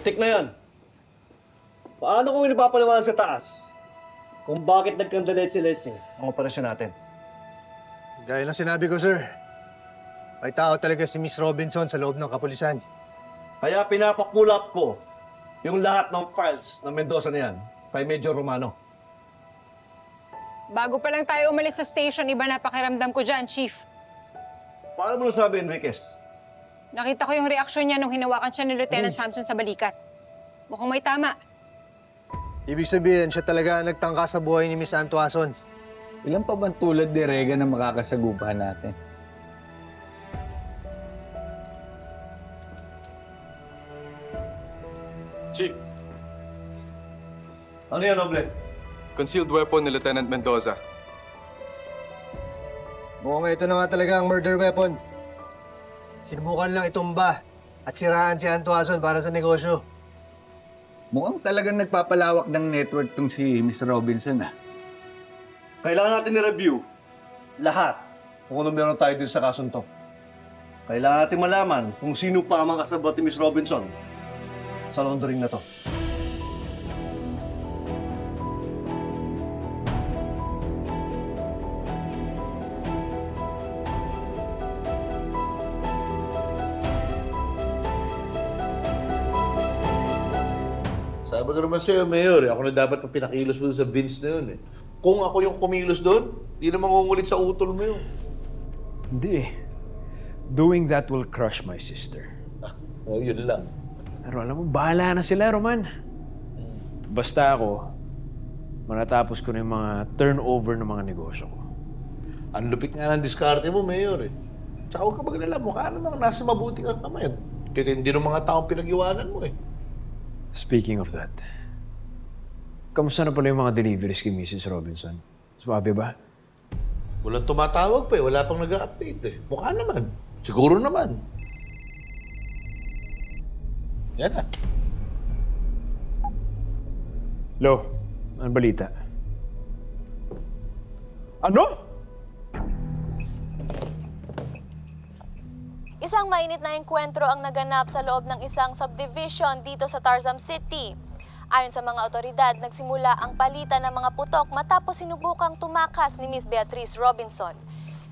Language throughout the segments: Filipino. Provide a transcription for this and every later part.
Putik na yan. Paano kung inapapaliwanag sa taas kung bakit nagkandaletse-letse ang operasyon natin? Gaya lang sinabi ko, sir. May tao talaga si Miss Robinson sa loob ng kapulisan. Kaya pinapakulap ko yung lahat ng files ng Mendoza na yan kay Major Romano. Bago pa lang tayo umalis sa station, iba na pakiramdam ko dyan, Chief. Paano mo nasabi, Enriquez? Nakita ko yung reaksyon niya nung hinawakan siya ni Lieutenant Samson sa balikat. Mukhang may tama. Ibig sabihin, siya talaga nagtangka sa buhay ni Miss Antuason. Ilan pa bang tulad ni Rega na makakasagupa natin? Chief. Ano yan, Noble? Concealed weapon ni Lieutenant Mendoza. Mukhang ito na nga talaga ang murder weapon. Sinubukan lang itumba at siraan si Antuason para sa negosyo. Mukhang talagang nagpapalawak ng network tong si Miss Robinson, ah. Kailangan natin i-review lahat kung ano meron tayo dito sa kasong to. Kailangan natin malaman kung sino pa ang mga kasabot ni Miss Robinson sa laundering na to. Sabi ko naman sa'yo, Mayor, ako na dapat ang pinakilos mo sa Vince na yun eh. Kung ako yung kumilos doon, di na mangungulit sa utol mo yun. Hindi. Doing that will crush my sister. Yun lang. Pero alam mo, bahala na sila, Roman. Basta ako, manatapos ko na yung mga turnover ng mga negosyo ko. Ang lupit nga ng diskarte mo, Mayor eh. Tsaka huwag ka maglala, mukha namang nasa mabuting ang kamay. Kaya hindi ng mga taong pinag-iwanan mo eh. Speaking of that, kamusta na pala yung mga deliveries kay Mrs. Robinson? Swabe ba? Walang tumatawag pa eh, wala pang nag-update eh. Mukha naman. Siguro naman. Yan na. Lo, ano balita? Ano? Isang mainit na engkwentro ang naganap sa loob ng isang subdivision dito sa Tarzan City. Ayon sa mga otoridad, nagsimula ang palitan ng mga putok matapos sinubukang tumakas ni Miss Beatrice Robinson.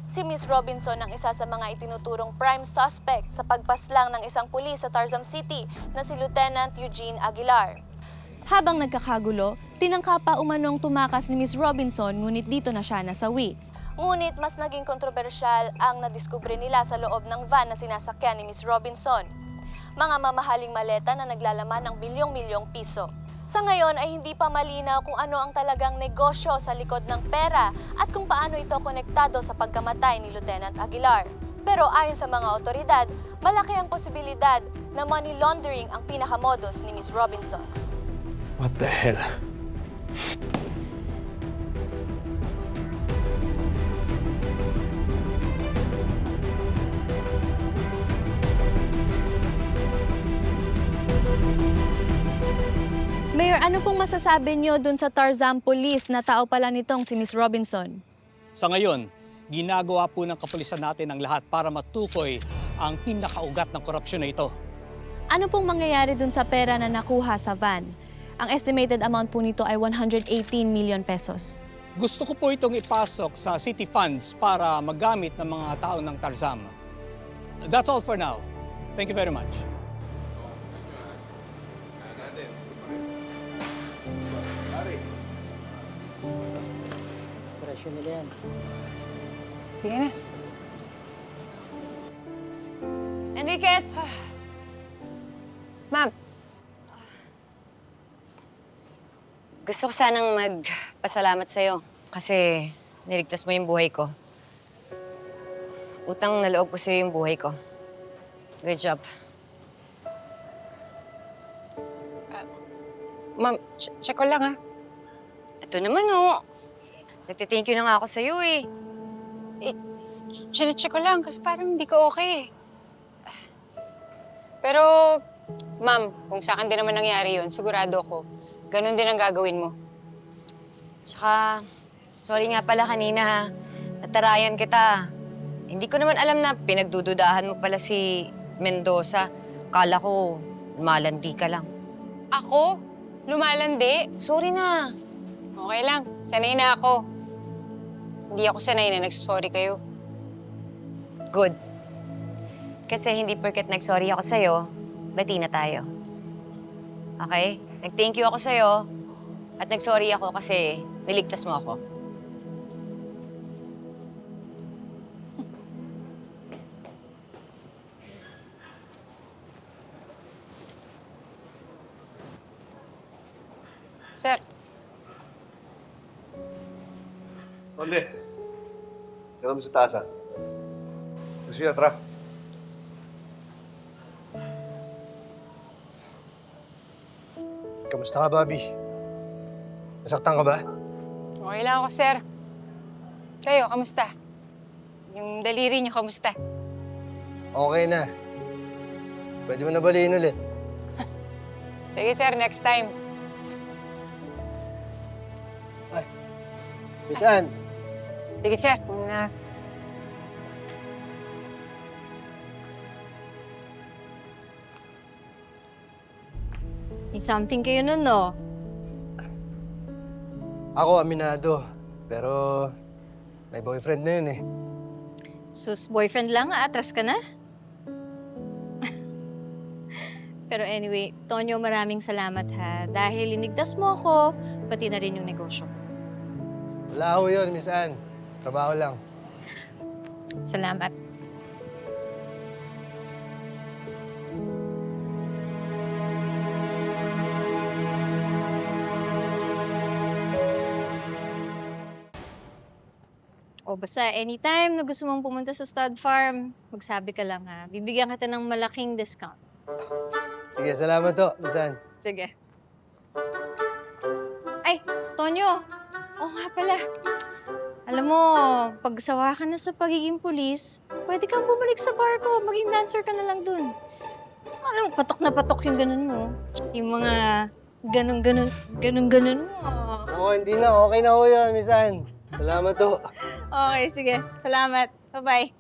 Si Miss Robinson ang isa sa mga itinuturong prime suspect sa pagpaslang ng isang pulis sa Tarzan City na si Lieutenant Eugene Aguilar. Habang nagkakagulo, tinangka pa umanong tumakas ni Miss Robinson ngunit dito na siya nasawi. Ngunit mas naging kontrobersyal ang nadiskubre nila sa loob ng van na sinasakyan ni Miss Robinson. Mga mamahaling maleta na naglalaman ng bilyong-milyong piso. Sa ngayon ay hindi pa malinaw kung ano ang talagang negosyo sa likod ng pera at kung paano ito konektado sa pagkamatay ni Lieutenant Aguilar. Pero ayon sa mga otoridad, malaki ang posibilidad na money laundering ang pinakamodus ni Miss Robinson. What the hell? Mayor, ano pong masasabi niyo dun sa Tarzan Police na tao pala nitong si Miss Robinson? Sa ngayon, ginagawa po ng kapulisan natin ang lahat para matukoy ang pinakaugat ng korupsyon na ito. Ano pong mangyayari dun sa pera na nakuha sa van? Ang estimated amount po nito ay 118 million pesos. Gusto ko po itong ipasok sa city funds para magamit ng mga tao ng Tarzan. That's all for now. Thank you very much. Sige na. Enriquez! Ma'am, Gusto ko sanang magpasalamat sa'yo kasi niligtas mo yung buhay ko. Utang na loob ko sa'yo yung buhay ko. Good job. ma'am, check ko lang ha. Ito naman, oh. Nagtithank you na nga ako sa'yo, eh. Check ko lang kasi parang hindi ko okay. Pero, ma'am, kung sa akin din naman nangyari yun, sigurado ako, ganun din ang gagawin mo. Tsaka, sorry nga pala kanina, ha. Natarayan kita. Hindi ko naman alam na pinagdududahan mo pala si Mendoza. Kala ko, malandi ka lang. Ako? Lumalandi? Sorry na. Okay lang. Sanay na ako. Hindi ako sanay na nagsasorry kayo. Good. Kasi hindi porket nag-sorry ako sa'yo, bati na tayo. Okay? Nag-thank you ako sa'yo at nag-sorry ako kasi niligtas mo ako. Sir, Konde, tira mo sa tasa. Kasi tara. Kamusta ka, Bobby? Nasaktan ka ba? okay lang ako, sir. Kayo, kamusta? Yung daliri niyo, kamusta? Okay na. Pwede mo na baliin ulit. Sige, sir, next time. Misan, Sige, sir. Kung na... May something kayo nun, no? ako aminado. Pero may boyfriend na yun eh. Sus, boyfriend lang, atras ka na? Pero anyway, Tonyo, maraming salamat ha. Dahil linigtas mo ako, pati na rin yung negosyo. Wala ho yun, Miss Ann. Trabaho lang. Salamat. O basta, anytime na gusto mong pumunta sa stud farm, magsabi ka lang ha. Bibigyan kita ng malaking discount. Sige, salamat to, Miss Ann. Sige. Ay, Tonyo! Oo nga pala. Alam mo, pag sawa ka na sa pagiging pulis, pwede kang bumalik sa bar ko. Maging dancer ka na lang dun. Alam mo, patok na patok yung ganun mo. Yung mga ganun mo. Oo, hindi na. Okay na ho yun, Miss Ann. Salamat to. Okay, sige. Salamat. Bye-bye.